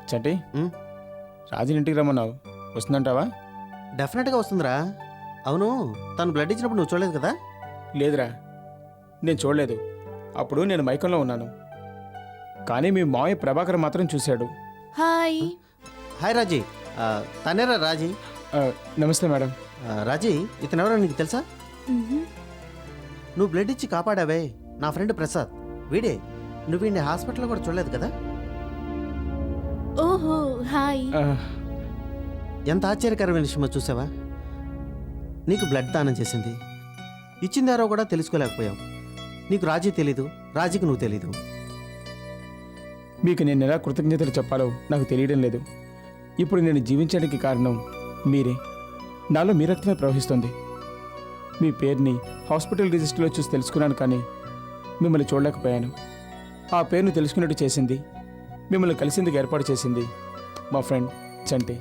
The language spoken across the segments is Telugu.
చంటి, రాజుని ఇంటికి రమ్మన్నావు, వస్తుందంటావా? డెఫినెట్గా వస్తుందిరా. అవును, తను బ్లడ్ ఇచ్చినప్పుడు నువ్వు చూడలేదు కదా? లేదురా, నేను చూడలేదు. అప్పుడు నేను మైకంలో ఉన్నాను. కానీ మీ మావయ్య ప్రభాకర్ మాత్రం చూశాడు. హాయ్. హాయ్ రాజీ. తనేరా రాజీ. నమస్తే మేడం. రాజీ, ఇతనెవరో నీకు తెలుసా? నువ్వు బ్లడ్ ఇచ్చి కాపాడావే, నా ఫ్రెండ్ ప్రసాద్. వీడే. నువ్వు వీడిని హాస్పిటల్లో కూడా చూడలేదు కదా? ఓహో హాయ్. ఎంత ఆశ్చర్యకరమైన విషయమో చూసావా? నీకు బ్లడ్ దానం చేసింది. ఇచ్చిందారో కూడా తెలుసుకోలేకపోయావు. నీకు రాజీ తెలీదు, రాజీకి నువ్వు తెలీదు. మీకు నేను ఎలా కృతజ్ఞతలు చెప్పాలో నాకు తెలియడం లేదు. ఇప్పుడు నేను జీవించడానికి కారణం మీరే. నాలో మీ రక్తమే ప్రవహిస్తుంది. మీ పేరుని హాస్పిటల్ రిజిస్టర్లో చూసి తెలుసుకున్నాను, కానీ మిమ్మల్ని చూడలేకపోయాను. ఆ పేరును తెలుసుకున్నట్టు చేసింది, మిమ్మల్ని కలిసేందుకు ఏర్పాటు చేసింది మా ఫ్రెండ్ చంటి.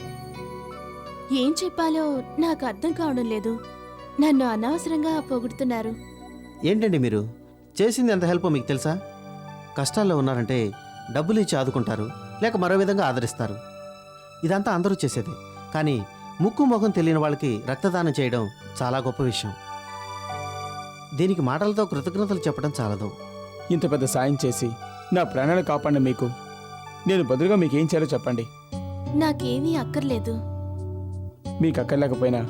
ఏం చెప్పాలో నాకు అర్థం కావడం లేదు. నన్ను అనవసరంగా పొగుడుతున్నారు. ఏంటండి మీరు చేసింది ఎంత హెల్ప్ మీకు తెలుసా? కష్టాల్లో ఉన్నారంటే డబ్బులు ఇచ్చి ఆదుకుంటారు, లేక మరో విధంగా ఆదరిస్తారు. ఇదంతా అందరూ చేసేది. కానీ ముక్కు ముఖం తెలియని వాళ్ళకి రక్తదానం చేయడం చాలా గొప్ప విషయం. దీనికి మాటలతో కృతజ్ఞతలు చెప్పడం చాలదు. ఇంత పెద్ద సాయం చేసి నా ప్రాణాలు కాపాడిన మీకు నేను బదులుగా మీకేం చేయాలో చెప్పండి. నాకేమీ అక్కర్లేదు. మీకు అక్కర్లేకపోయినా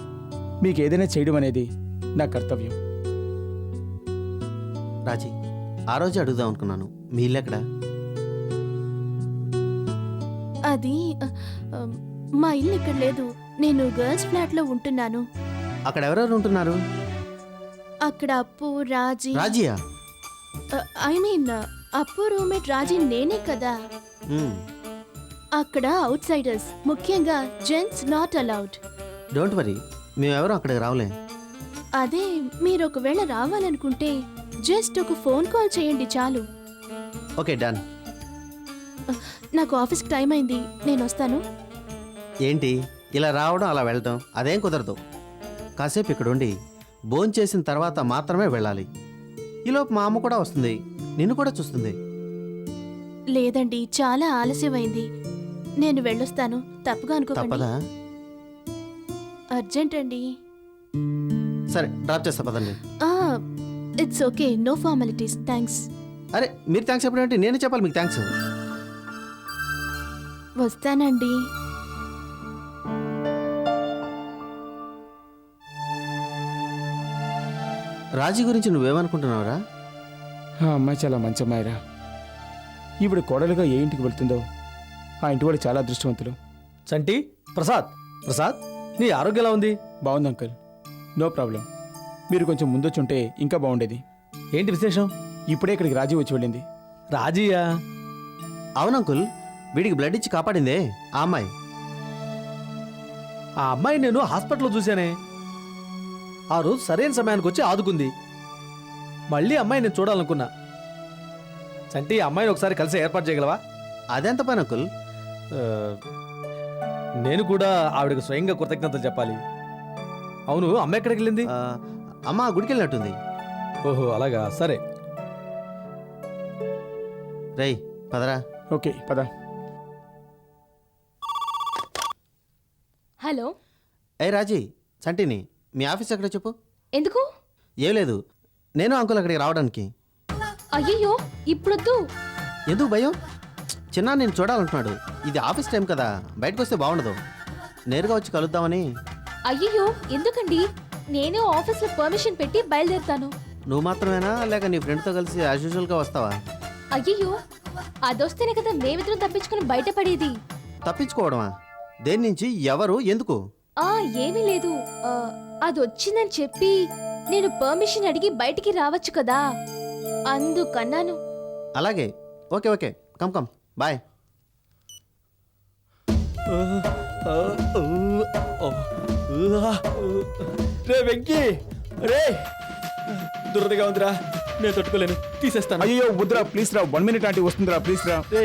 మీకు ఏదైనా చేయడం అనేది నా కర్తవ్యం. రాజీ, ఆ రోజు అడుగుదాం అనుకున్నాను, మీ ఇల్లు ఎక్కడ? అది మా ఇల్లు ఇక్కడ లేదు. నేను గర్ల్స్ ఫ్లాట్ లో ఉంటున్నాను. అక్కడ ఎవరెవరు ఉంటున్నారు? అక్కడ అప్పు, రాజీ. రాజీయా? I mean Appu roommate Raji నేనే కదా. అక్కడ అవుట్ సైడర్స్, ముఖ్యంగా gents not allowed. Don't worry, మేమెవరూ అక్కడికి రావలే. అదే మీరు ఒకవేళ రావాలనుకుంటే జస్ట్ ఒక ఫోన్ కాల్ చేయండి చాలు. Okay, done. నాకు ఆఫీస్కి టైం అయింది, నేను వస్తాను. ఏంటి ఇలా రావడం అలా వెళ్ళడం? అదేం కుదరదు. కాసేపు ఇక్కడ ఉండి భోంచేసిన తర్వాత మాత్రమే వెళ్ళాలి. ఈలోపు మా అమ్మ కూడా వస్తుంది, నిన్ను కూడా చూస్తుంది. లేదండి, చాలా ఆలస్యమైంది. నేను వెళ్ళొస్తాను, తప్పుగా అనుకోకండి. తప్పదా? అర్జెంట్ అండి. సరే, డ్రాప్ చేస్తా పదండి. It's okay, no formalities, thanks. అరే, మీరు థ్యాంక్స్ చెప్పడం నేనే చెప్పాలి మీకు థ్యాంక్స్. వస్తానండి. రాజీ గురించి నువ్వేమనుకుంటున్నావురా? ఆ అమ్మాయి చాలా మంచి అమ్మాయిరా. ఈవిడ కోడలుగా ఏ ఇంటికి వెళ్తుందో ఆ ఇంటి వాడు చాలా అదృష్టవంతులు. చంటి, ప్రసాద్. ప్రసాద్, నీ ఆరోగ్యం ఎలా ఉంది? బాగుంది అంకుల్, నో ప్రాబ్లం. మీరు కొంచెం ముందొచ్చుంటే ఇంకా బాగుండేది. ఏంటి విశేషం? ఇప్పుడే ఇక్కడికి రాజీ వచ్చి వెళ్ళింది. రాజీయా? అవును అంకుల్, వీడికి బ్లడ్ ఇచ్చి కాపాడిందే ఆ అమ్మాయి. ఆ అమ్మాయి నేను హాస్పిటల్లో చూశానే. ఆ రోజు సరైన సమయానికి వచ్చి ఆదుకుంది. మళ్ళీ అమ్మాయి నేను చూడాలనుకున్నా. చంటి, ఆ అమ్మాయిని ఒకసారి కలిసి ఏర్పాటు చేయగలవా? అదెంత పని అంకుల్? నేను కూడా ఆవిడకు స్వయంగా కృతజ్ఞతలు చెప్పాలి. అవును, అమ్మ ఎక్కడికి వెళ్ళింది? అమ్మ గుడికి వెళ్ళినట్టుంది. ఓహో, అలాగా, సరే. రేయ్, పదరా. ఓకే, పద. హలో. ఏ రాజీ, చంటిని మీ ఆఫీస్ ఎక్కడ చెప్పు. ఎందుకు? ఏం లేదు, నేను అంకుల్ అక్కడికి రావడానికి. అయ్యయ్యో, ఇప్పుడొద్దు. ఎందుకు భయం? చిన్న నేను చూడాలంటున్నాడు. ఇది ఆఫీస్ టైం కదా, బయటకు వస్తే బాగుండదు. నేరుగా వచ్చి కలుద్దామని. అయ్యయ్యో, ఎందుకండి? నేనే ఆఫీస్లో పర్మిషన్ పెట్టి బయలుదేరుతాను. నువ్వు మాత్రమేనా, లేక నీ ఫ్రెండ్తో కలిసి యాజ్ యూజువల్గా వస్తావా? అయ్యయ్యో, అదొస్తేనే కదా మేమిద్దరం తప్పించుకుని బయటపడేది. తప్పించుకోవడమా? దేని నుంచి, ఎవరు, ఎందుకు? ఏమీ లేదు. అదొచ్చిందని చెప్పి నేను పర్మిషన్ అడిగి బయటికి రావచ్చు కదా, అందుకన్నాను. అలాగే, okay okay, come come, bye. రే వెంకీ, రే దురదగా ఉందిరా, నేను తట్టుకోలేను, తీసేస్తాను. అయ్యో వద్దురా, ప్లీజ్ రా. 1 minute ఆంటీ వస్తుందిరా, ప్లీజ్ రా. రే,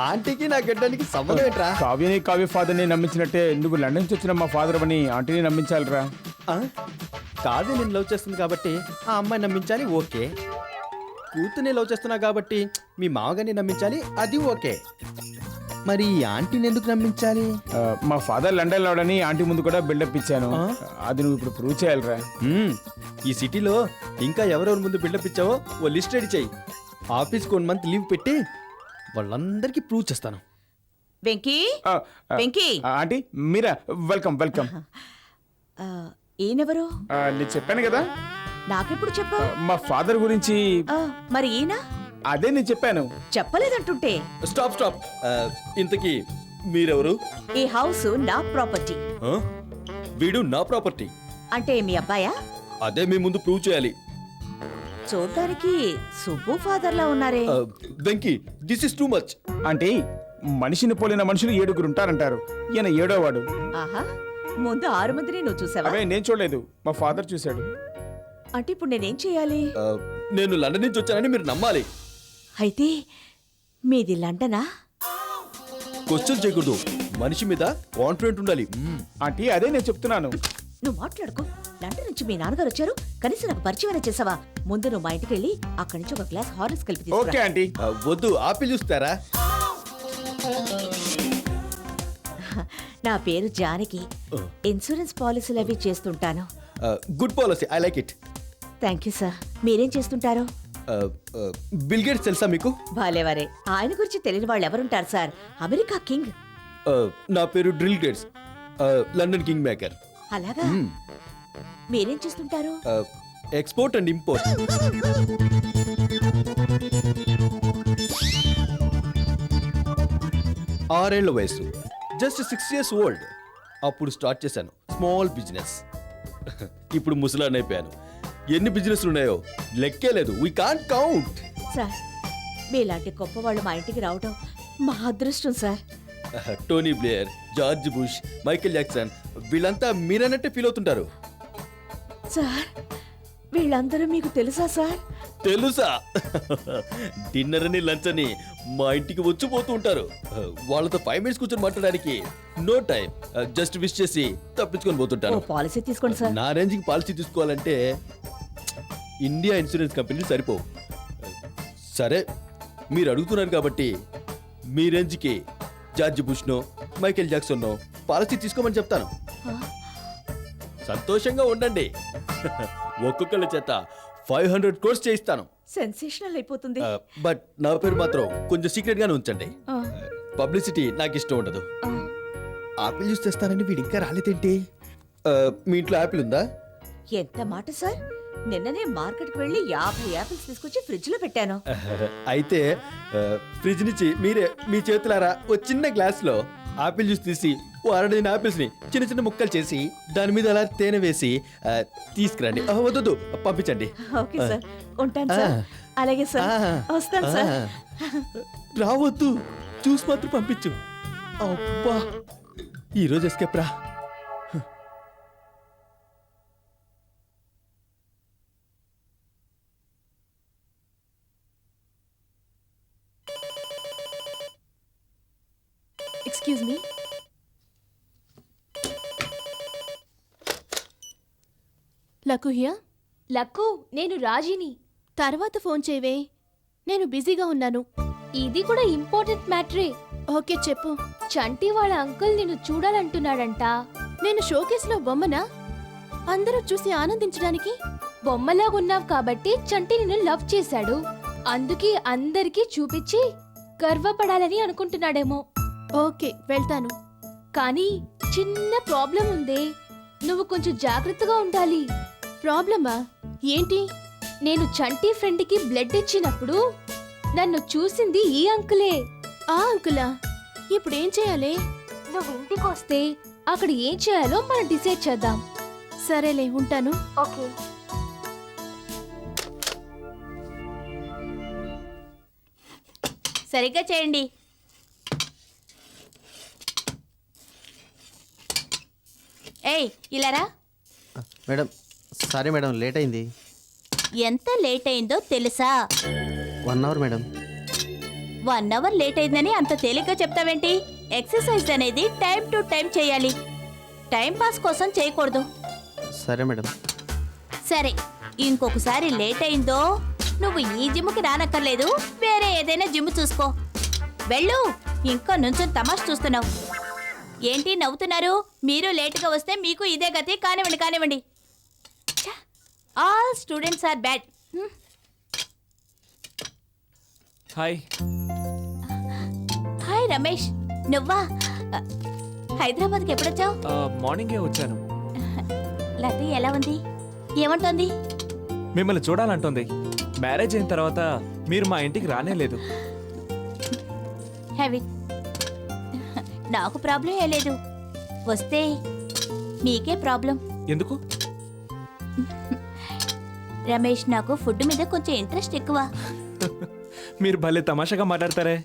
ఆంటీకి నా గడ్డానికి సంబంధం ఏంట్రా? కావ్యని కావ్య ఫాదర్ని నమ్మించినట్టే నువ్వు లండన్ నుంచి వచ్చిన మా ఫాదర్ అని ఆంటీని నమ్మించాలిరా. కావ్య నేను లవ్ చేస్తుంది కాబట్టి ఆ అమ్మాయి నమ్మించాలి, ఓకే. కూతుర్ని లవ్ చేస్తున్నా కాబట్టి మీ మామగారిని నమ్మించాలి, అది ఓకే. మరి ఈ ఆంటీని ఎందుకు నమ్మించాలి? మా ఫాదర్ లండన్ లోడని ఆంటీ ముందు కూడా బిల్డప్ ఇచ్చాను. ఆ? అది నువ్వు ఇప్పుడు ప్రూవ్ చేయాలిరా. ఈ సిటీలో ఇంకా ఎవరెవరి ముందు బిల్డప్ ఇచ్చావో ఓ లిస్ట్ రెడీ చెయ్యి. ఆఫీస్కి 1 మంత్ లీవ్ పెట్టి వాళ్ళందరికీ ప్రూవ్ చేస్తాను. వెంకీ ఆ, వెంకీ ఆంటీ మీరా? Welcome welcome. ఆ, ఈయనెవరు? నేను చెప్పాను కదా నాకెప్పుడు చెప్పావు? మా ఫాదర్ గురించి. మరి ఈయన అదే నేను చెప్పాను. చెప్పలేదంటుంటే. Stop stop. ఇంతకీ మీరెవరు? ఈ హౌస్ నా ప్రాపర్టీ. ఆ? వీడు నా ప్రాపర్టీ. అంటే మీ అబ్బాయా? అదే మీ ముందు ప్రూవ్ చేయాలి. చూడ్డానికి సుబ్బు ఫాదర్ లా ఉన్నారే. Venky, this is too much. అంటే మనిషిని పోలిన మనుషులు 7 ఉంటారంటారు. ఈయన 7వ. ఆహా, ముందు 6 మందిని నువ్వు చూసావా? అవే నేను చూడలేదు, మా ఫాదర్ చూశాడు. అంటే ఇప్పుడు నేనేం చేయాలి? నేను లండన్ నుంచి వచ్చానని మీరు నమ్మాలి. అయితే మీది లండనా? క్వశ్చన్ చేయకూడదు, మనిషి మీద కాన్ఫిడెంట్ ఉండాలి. ఆంటీ అదే నేను చెప్తున్నాను. నువ్వు మాట్లాడుకో. లండన్ నుంచి మీ నాన్నగారు వచ్చారు, కనీసం నాకు పరిచయం చేసావా? ముందు నువ్వు మా ఇంటికి వెళ్ళి అక్కడి నుంచి ఒక గ్లాస్ హార్లిక్స్ కలిపి ఓకే తీసుకురా. ఆంటీ. వద్దు, ఆపిల్ చూస్తారా? నా పేరు జానకి. ఇన్సూరెన్స్ పాలసీలు అవి చేస్తుంటాను. Good policy, I like it. Thank you sir. మీరేం చేస్తుంటారు? బిల్ గేట్స్ తెలుసా మీకు? వారే ఆయన గురించి తెలియని వాళ్ళు ఎవరుంటారు సార్? America king. నా పేరు drill gates, London king maker. అలాగా? మీరేం చేస్తుంటారు? Export and import. ఆరేళ్ల వయసు, జస్ట్ 6 years ఓల్డ్. అప్పుడు స్టార్ట్ చేశాను స్మాల్ బిజినెస్. ఇప్పుడు ముసలాన్ అయిపోయాను. ఎన్ని బిజినెస్ ఉన్నాయో లెక్కే లేదు. We can't count. సార్, మీలాంటి గొప్ప వాళ్ళు మా ఇంటికి రావడం మా అదృష్టం sir. Tony Blair, George bush, Michael Jackson, వీళ్ళంతా మీరన్నట్టే ఫీల్ అవుతుంటారు. సార్, వీళ్ళందరూ మీకు తెలుసా సార్? తెలుసా? డిన్నర్ అని లంచ్ అని మా ఇంటికి వచ్చిపోతూ ఉంటారు. వాళ్ళతో 5 minutes కూర్చొని మాట్లాడడానికి నో టైం. జస్ట్ విష్ చేసి తప్పించుకొని ఓ పోతుంటాను. పాలసీ తీసుకోండి సార్. నా రేంజ్కి పాలసీ తీసుకోవాలంటే ఇండియా ఇన్సూరెన్స్ కంపెనీలు సరిపోవు. సరే, మీరు అడుగుతున్నారు కాబట్టి మీ రేంజ్కి జార్జ్ బుష్నో, మైకేల్ జాక్సన్నో పాలసీ తీసుకోమని చెప్తాను. సంతోషంగా ఉండండి. ఒక్కొక్కళ్ళ చేత 500 crores చేయిస్తాను. సెన్సేషనల్ అయిపోతుంది. బట్ నా పేరు మాత్రం కొంచెం సీక్రెట్ గానే ఉంచండి. ఆ, పబ్లిసిటీ నాకు ఇష్టం ఉండదు. ఆ. ఆపిల్ జ్యూస్ తెస్తానని వీడు ఇంకా రాలేదేంటి? మీ ఇంట్లో ఆపిల్ ఉందా? ఎంత మాట సార్! నిన్ననే మార్కెట్కి వెళ్ళి 50 యాపిల్స్ తీసుకొచ్చి ఫ్రిడ్జ్ లో పెట్టాను. అయితే ఫ్రిడ్జ్ నుంచి మీరే మీ చేతులారా ఓ చిన్న గ్లాస్ లో ఆపిల్ జ్యూస్ తీసి ఓ 6 ఆపిల్స్ ని చిన్న చిన్న ముక్కలు చేసి దాని మీద అలా తేనె వేసి తీసుకురండి. వద్దు, పంపించండి. ఓకే సార్, ఉంటాను సార్. అలాగే సార్, వస్తాను సార్. రావద్దు, జ్యూస్ మాత్రం పంపించు. అబ్బా, ఈరోజు ఎస్కేప్ రా. Excuse me. Luck here? Luck, నేను రాజీని. తర్వాత ఫోన్ చేయవే, నేను బిజీగా ఉన్నాను. ఇది కూడా ఇంపార్టెంట్ మ్యాటరే. ఓకే చెప్పు. చంటి వాళ్ళ అంకుల్ నిన్ను చూడాలంటున్నాడంట. నేను షోకేస్లో బొమ్మనా? అందరూ చూసి ఆనందించడానికి? బొమ్మలాగున్నావు కాబట్టి చంటి నిన్ను లవ్ చేశాడు. అందుకే అందరికీ చూపించి గర్వపడాలని అనుకుంటున్నాడేమో. ఓకే, వెళ్తాను. కానీ చిన్న ప్రాబ్లం ఉందే. నువ్వు కొంచెం జాగ్రత్తగా ఉండాలి. ప్రాబ్లమా? ఏంటి? నేను చంటి ఫ్రెండ్కి బ్లడ్ ఇచ్చినప్పుడు నన్ను చూసింది ఈ అంకులే. ఆ అంకులా? ఇప్పుడేం చేయాలి? నువ్వు ఇంటికొస్తే అక్కడ ఏం చేయాలో మనం డిసైడ్ చేద్దాం. సరేలే, ఉంటాను. ఓకే. సరిగ్గా చేయండి. ఏయ్, ఇలారా. మేడం, సారీ మేడం, లేట్ అయింది. ఎంత లేట్ అయిందో తెలుసా? 1 hour మేడం. 1 hour లేట్ అయిందని అంత తేలిగ్గా చెప్తావేంటి? ఎక్సర్సైజ్ అనేది టైం టు టైం చేయాలి. టైం పాస్ కోసం చేయకూడదు. సరే మేడం. సరే, ఇంకొకసారి లేట్ అయిందో నువ్వు ఈ జిమ్కి రానక్కర్లేదు, వేరే ఏదైనా జిమ్ చూసుకో. వెళ్ళు, ఇంకా నుంచొని తమాషా చూస్తున్నావు. ఏంటి నవ్వుతున్నారు? మీరు లేటుగా వస్తే మీకు ఇదే గతి. కానివ్వండి కానివ్వండి. All students are bad. Hi. Hi Ramesh, నువ్వా? హైదరాబాద్కి ఎప్పుడొచ్చావు? మార్నింగే వచ్చాను. లతి ఎలా ఉంది? ఏమంటోంది? మిమ్మల్ని చూడాలంటుంది. మ్యారేజ్ అయిన తర్వాత మీరు మా ఇంటికి రానే లేదు. Have it. నాకు ప్రాబ్లం ఏ లేదు. వస్తే మీకే ప్రాబ్లం. ఎందుకు? రమేష్, నాకు ఫుడ్ మీద కొంచెం ఇంట్రెస్ట్ ఎక్కువ. మీరు భలే తమాషాగా మాట్లాడతారే.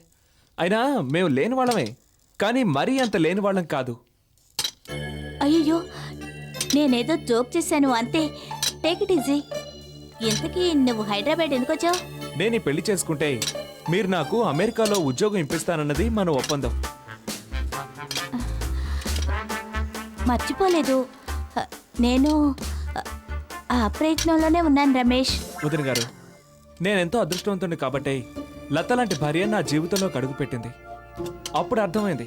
అయినా మేము లేని వాళ్ళమే, కానీ మరీ అంత లేని వాళ్ళం కాదు. అయ్యో, నేనేదో జోక్ చేశాను అంతే. Take it easy. ఇంతకీ నువ్వు హైదరాబాద్ ఎందుకు వచ్చావు? నేను ఈ పెళ్లి చేసుకుంటే మీరు నాకు అమెరికాలో ఉద్యోగం ఇప్పిస్తానన్నది మన ఒప్పందం. మర్చిపోలేదు. నేను ఆ ప్రయత్నంలోనే ఉన్నాను రమేష్. వదిన గారు, నేనెంతో అదృష్టవంతుడిని కాబట్టే లత లాంటి భార్య నా జీవితంలో అడుగుపెట్టింది. అప్పుడు అర్థమైంది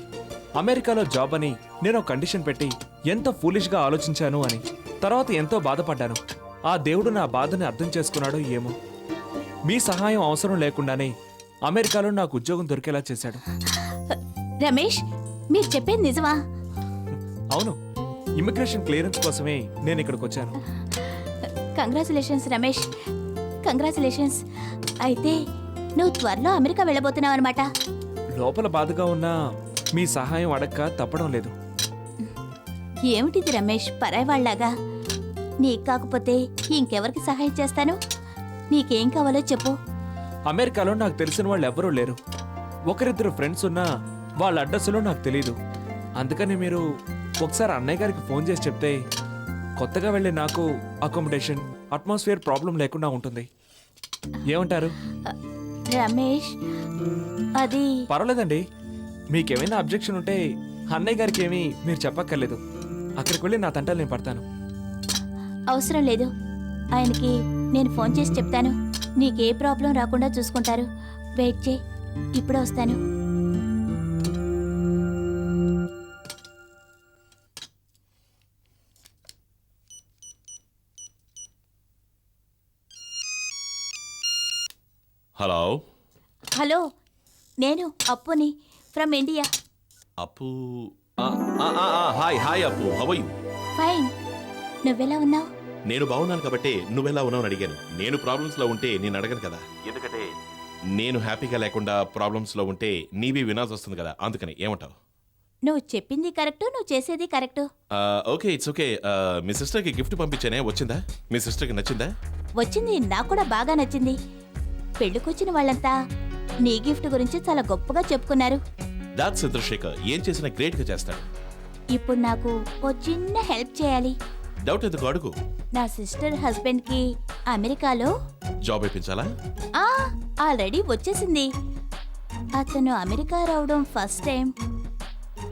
అమెరికాలో జాబ్ అని నేను కండిషన్ పెట్టి ఎంత ఫూలిష్గా ఆలోచించాను అని. తర్వాత ఎంతో బాధపడ్డాను. ఆ దేవుడు నా బాధని అర్థం చేసుకున్నాడో ఏమో. మీ సహాయం అవసరం లేకుండానే అమెరికాలో నాకు ఉద్యోగం దొరికేలా చేశాడు. రమేష్, మీరు చెప్పేది నిజమా? అవును, ఇమిగ్రేషన్ క్లియరెన్స్ కోసమే నేను ఇక్కడికి వచ్చాను. Congratulations Ramesh, congratulations. అయితే నువ్వు త్వరలో అమెరికా వెళ్ళబోతున్నావు అనమాట. లోపల బాధగా ఉన్నా మీ సహాయం అడక్క తప్పడం లేదు. ఏమిటిది రమేష్, పరాయివాళ్లాగా? నీకు కాకపోతే ఇంకెవరికి సహాయం చేస్తాను? నీకేం కావాలో చెప్పు. అమెరికాలో నాకు తెలిసిన వాళ్ళు ఎవరూ లేరు. ఒకరిద్దరు ఫ్రెండ్స్ ఉన్నా వాళ్ళ అడ్రస్లో నాకు తెలీదు. అందుకని మీరు ఒకసారి అన్నయ్య గారికి ఫోన్ చేసి చెప్తే కొత్తగా వెళ్ళే నాకు అకామిడేషన్, అట్మాస్ఫియర్ ప్రాబ్లం లేకుండా ఉంటుంది. ఏమంటారు? రమేష్, అది పర్వాలేదండి. మీకేమైనా అబ్జెక్షన్ ఉంటే అన్నయ్య గారికి ఏమీ మీరు చెప్పక్కర్లేదు. అక్కడికి వెళ్ళి నా తంటాలు నేను పడతాను. అవసరం లేదు. ఆయనకి నేను ఫోన్ చేసి చెప్తాను. నీకే ప్రాబ్లం రాకుండా చూసుకుంటారు. వెయిట్ చేయి, ఇప్పుడే వస్తాను. హలో. హలో, నేను అప్పుని ఫ్రమ్ ఇండియా. అప్పు. హాయ్ హాయ్ అప్పు, హౌ ఆర్ యు? ఫైన్. నువ్వెలా ఉన్నావు? నేను బాగున్నాను కాబట్టి నువ్వెలా ఉన్నావు అని అడిగాను. నేను ప్రాబ్లమ్స్ లో ఉంటే నేను అడగను కదా, ఎందుకంటే నేను హ్యాపీగా లేకుండా ప్రాబ్లమ్స్ లో ఉంటే నీవి వినాల్సి వస్తుంది కదా, అందుకని. ఏమంటావు? నువ్వు చెప్పింది కరెక్టు, నువ్వు చేసేది కరెక్టు. Okay, it's okay. మీ సిస్టర్కి గిఫ్ట్ పంపించానే, వచ్చిందా? మీ సిస్టర్కి నచ్చిందా? వచ్చింది, నాకు కూడా బాగా నచ్చింది. పెళ్ళికొచ్చిన వాళ్ళంతా నీ గిఫ్ట్ గురించి చాలా గొప్పగా చెప్పుకున్నారు. దాట్ చంద్రశేఖర్ ఏం చేసినా గ్రేట్ గా చేస్తాడు. ఇప్పుడు నాకు ఓ చిన్న హెల్ప్ చేయాలి. డౌట్ ఎందుకు, అడుగు. నా సిస్టర్ హస్బెండ్ కి అమెరికాలో జాబ్ ఇప్పించాలా? ఆల్రెడీ వచ్చేసింది. అతను అమెరికా రావడం ఫస్ట్ టైం.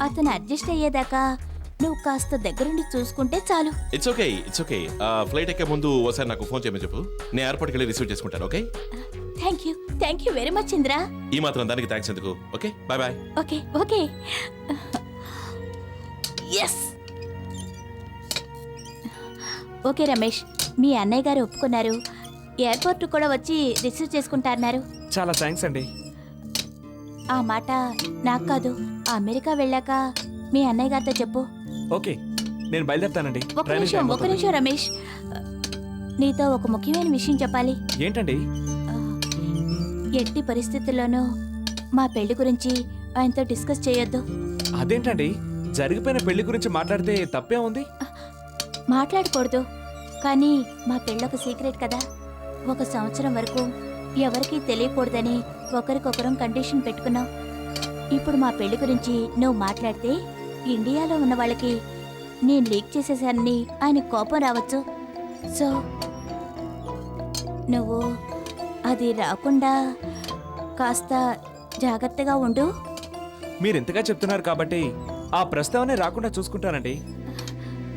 అతను అడ్జస్ట్ అయ్యేదాకా నువ్వు కాస్త దగ్గరుండి చూసుకుంటే చాలు. It's okay, it's okay. Flight ఎక్కే ముందు ఒకసారి నాకు ఫోన్ చేయమని చెప్పు. నేను ఎయిర్పోర్ట్కి వెళ్ళి రిసీవ్ చేసుకుంటాను. Okay? Thank you very much Indra. ఈ మాత్రం దానికి థ్యాంక్స్ ఎందుకు? Okay, bye bye. Okay okay. Yes. Okay Ramesh, మీ అన్నయ్య గారు ఒప్పుకున్నారు. ఎయిర్పోర్ట్ కూడా వచ్చి రిసీవ్ చేసుకుంటారన్నారు. చాలా థ్యాంక్స్ అండి. ఆ మాట నాకు కాదు, అమెరికా వెళ్ళాక మీ అన్నయ్య గారితో చెప్పు. ఓకే, నేను బయలుదేరుతానండి. ఒక నిమిషం రమేష్, నీతో ఒక ముఖ్యమైన విషయం చెప్పాలి. ఏంటండి? ఎట్టి పరిస్థితుల్లోనూ మా పెళ్లి గురించి ఆయనతో డిస్కస్ చేయొద్దు. అదేంటండి, జరిగిపోయిన పెళ్లి గురించి మాట్లాడితే తప్పే ఉంది? మాట్లాడకూడదు, కానీ మా పెళ్ళొక సీక్రెట్ కదా. 1 సంవత్సరం వరకు ఎవరికీ తెలియకూడదని ఒకరికొకరం కండిషన్ పెట్టుకున్నాం. ఇప్పుడు మా పెళ్లి గురించి నువ్వు మాట్లాడితే ఇండియాలో ఉన్న వాళ్ళకి నేను లీక్ చేసేసానని ఆయన కోపం రావచ్చు. సో నువ్వు అది రాకుండా కాస్త జాగ్రత్తగా ఉండు. మీరు ఇంతగా చెప్తున్నారు కాబట్టి ఆ ప్రస్తావనే రాకుండా చూసుకుంటానండి.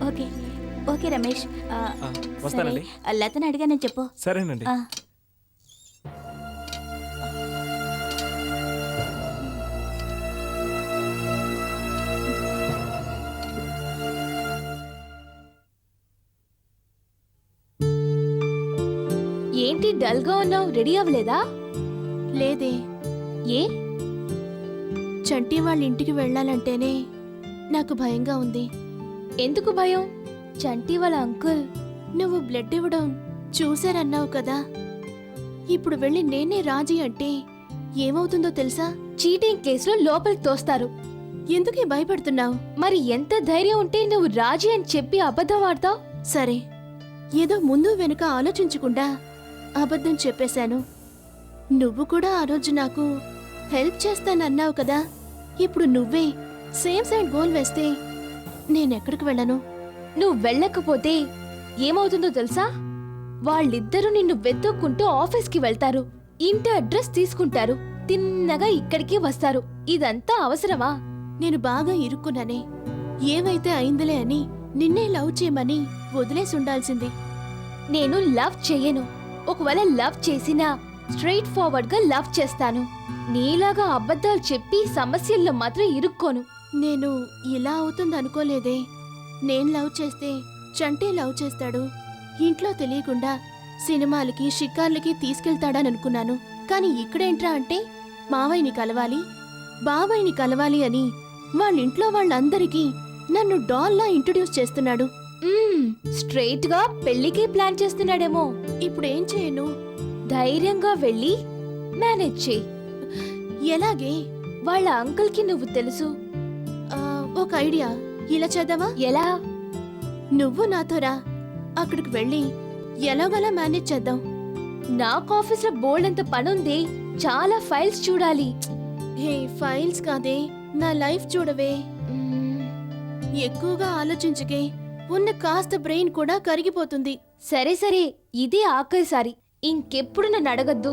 Okay okay Ramesh. వస్తానండి. లతను అడిగానని చెప్పు. సరేనండి. ఏంటి డల్ గా ఉన్నావు? రెడీ అవ్వలేదా? లేదే, ఏ? చంటి వాళ్ళ ఇంటికి వెళ్ళాలంటేనే నాకు భయంగా ఉంది. ఎందుకు భయం? చంటి వాళ్ళ అంకుల్ నువ్వు బ్లడ్ ఇవ్వడం చూశారన్నావు కదా, ఇప్పుడు వెళ్ళి నేనే రాజీ అంటే ఏమవుతుందో తెలుసా? చీటింగ్ కేసులో లోపలికి తోస్తారు. ఎందుకే భయపడుతున్నావు? మరి ఎంత ధైర్యం ఉంటే నువ్వు రాజీ అని చెప్పి అబద్ధం ఆడతావు? సరే, ఏదో ముందు వెనుక ఆలోచించకుండా అబద్ధం చెప్పేశాను. నువ్వు కూడా ఆ రోజు నాకు హెల్ప్ చేస్తానన్నావు కదా, ఇప్పుడు నువ్వే సేమ్ సైడ్ గోల్ వేస్తే నేనెక్కడికి వెళ్ళను? నువ్వు వెళ్ళకపోతే ఏమవుతుందో తెలుసా? వాళ్ళిద్దరూ నిన్ను వెతుక్కుంటూ ఆఫీస్కి వెళ్తారు, ఇంటి అడ్రస్ తీసుకుంటారు, తిన్నగా ఇక్కడికి వస్తారు. ఇదంతా అవసరమా? నేను బాగా ఇరుక్కున్నానే, ఏమైతే అయిందిలే అని నిన్నే లవ్ చేయమని వదిలేసి ఉండాల్సింది. నేను లవ్ చెయ్యను. ఒకవేళ లవ్ చేసినా స్ట్రైట్ ఫార్వర్డ్ గా లవ్ చేస్తాను. నీలాగా అబద్ధాలు చెప్పి సమస్యల్లో మాత్రం ఇరుక్కోను. నేను ఇలా అవుతుందనుకోలేదే. నేను లవ్ చేస్తే చంటే లవ్ చేస్తాడు, ఇంట్లో తెలియకుండా సినిమాలకి షికార్లకి తీసుకెళ్తాడని అనుకున్నాను. కానీ ఇక్కడేంట్రా అంటే మావయ్యని కలవాలి, బాబాయ్ని కలవాలి అని వాళ్ళింట్లో వాళ్ళందరికీ నన్ను డాల్లా ఇంట్రడ్యూస్ చేస్తున్నాడు. స్ట్రైట్ గా పెళ్లికి ప్లాన్ చేస్తున్నాడేమో. ఇప్పుడేం చేయను? ధైర్యంగా వెళ్ళి మేనేజ్ చేయి. ఎలాగే? వాళ్ళ అంకుల్ కి నువ్వు తెలుసు. ఒక ఐడియా, ఇలా చేద్దామా? ఎలా? నువ్వు నాతో రా, అక్కడికి వెళ్ళి ఎలాగోలా మేనేజ్ చేద్దాం. నాకు ఆఫీస్లో బోల్డ్ అంత పనుంది, చాలా ఫైల్స్ చూడాలి. హే, ఫైల్స్ కాదే, నా లైఫ్ చూడవే. ఎక్కువగా ఆలోచించకే, ఉన్న కాస్త బ్రెయిన్ కూడా కరిగిపోతుంది. సరే సరే, ఇదే ఆఖరిసారి, ఇంకెప్పుడు నన్ను అడగద్దు.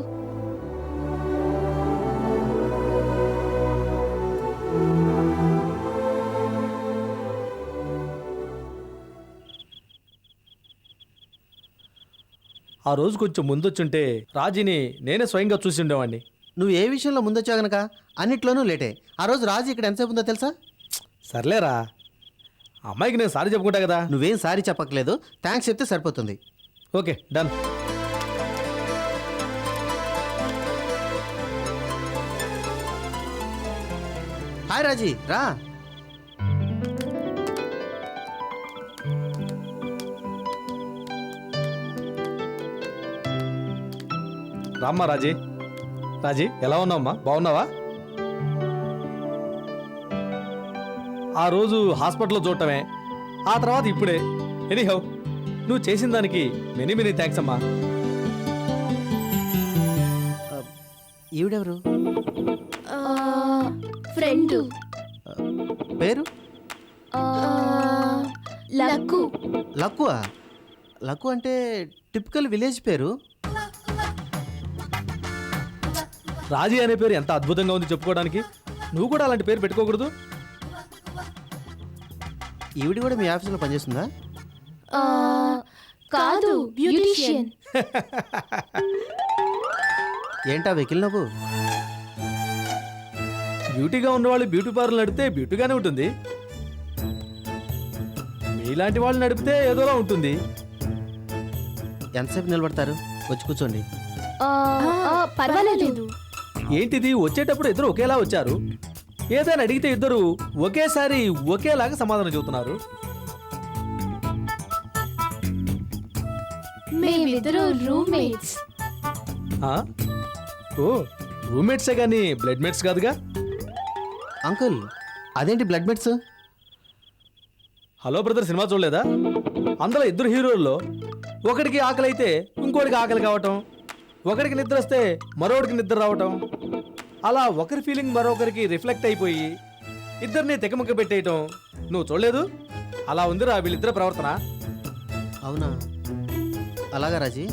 ఆ రోజు కొంచెం ముందొచ్చుంటే రాజీని నేనే స్వయంగా చూసి ఉండేవాడిని. నువ్వు ఏ విషయంలో ముందొచ్చావు గనక అన్నిట్లోనూ లేటే. ఆ రోజు రాజు ఇక్కడ ఎంతసేపు ఉందో తెలుసా? సర్లేరా, అమ్మాయికి నేను సారీ చెప్పుకుంటా కదా. నువ్వేం సారీ చెప్పక్కలేదు, థ్యాంక్స్ చెప్తే సరిపోతుంది. Okay, done. హాయ్ రాజీ, రా. రామ్మా రాజీ. రాజీ, ఎలా ఉన్నావమ్మా? బాగున్నావా? ఆ రోజు హాస్పిటల్లో చూడటమే, ఆ తర్వాత ఇప్పుడే. ఎనీహౌ, నువ్వు చేసిన దానికి మెనీ మెనీ థ్యాంక్స్ అమ్మా. ఈవిడెవరు? ఫ్రెండ్. పేరు? లక్కు. లక్కువా? లక్కు అంటే టిపికల్ విలేజ్ పేరు. రాజీ అనే పేరు ఎంత అద్భుతంగా ఉంది చెప్పుకోవడానికి. నువ్వు కూడా అలాంటి పేరు పెట్టుకోకూడదు? ఈవిడ కూడా మీ ఆఫీసులో పనిచేస్తుందా? కాదు, బ్యూటీషియన్. ఏంటా వెకిల్ నవ్వు? బ్యూటీగా ఉన్నవాళ్ళు బ్యూటీ పార్లర్ నడిపితే బ్యూటీగానే ఉంటుంది. మీలాంటి వాళ్ళు నడిపితే ఏదోలా ఉంటుంది. ఎంతసేపు నిలబడతారు? వచ్చి కూర్చోండి. పర్వాలేదు. ఏంటిది, వచ్చేటప్పుడు ఇద్దరు ఒకేలా వచ్చారు, ఏదైనా అడిగితే ఇద్దరు ఒకేసారి ఒకేలాగా సమాధానం చెబుతున్నారు. మేమిద్దరు రూమ్మేట్స్. ఓ, రూమ్మేట్సే కానీ బ్లడ్ మేట్స్ కాదుగా. అంకుల్, అదేంటి బ్లడ్ మెట్స్? హలో బ్రదర్ సినిమా చూడలేదా? అందులో ఇద్దరు హీరోల్లో ఒకడికి ఆకలి అయితే ఇంకోటికి ఆకలి కావటం, ఒకడికి నిద్ర వస్తే మరొకడికి నిద్ర రావటం, అలా ఒకరి ఫీలింగ్ మరొకరికి రిఫ్లెక్ట్ అయిపోయి ఇద్దరిని తెగముక్క పెట్టేయటం. నువ్వు చూడలేదు? అలా ఉందిరా వీళ్ళిద్దరు ప్రవర్తన. అవునా? అలాగా రాజీ?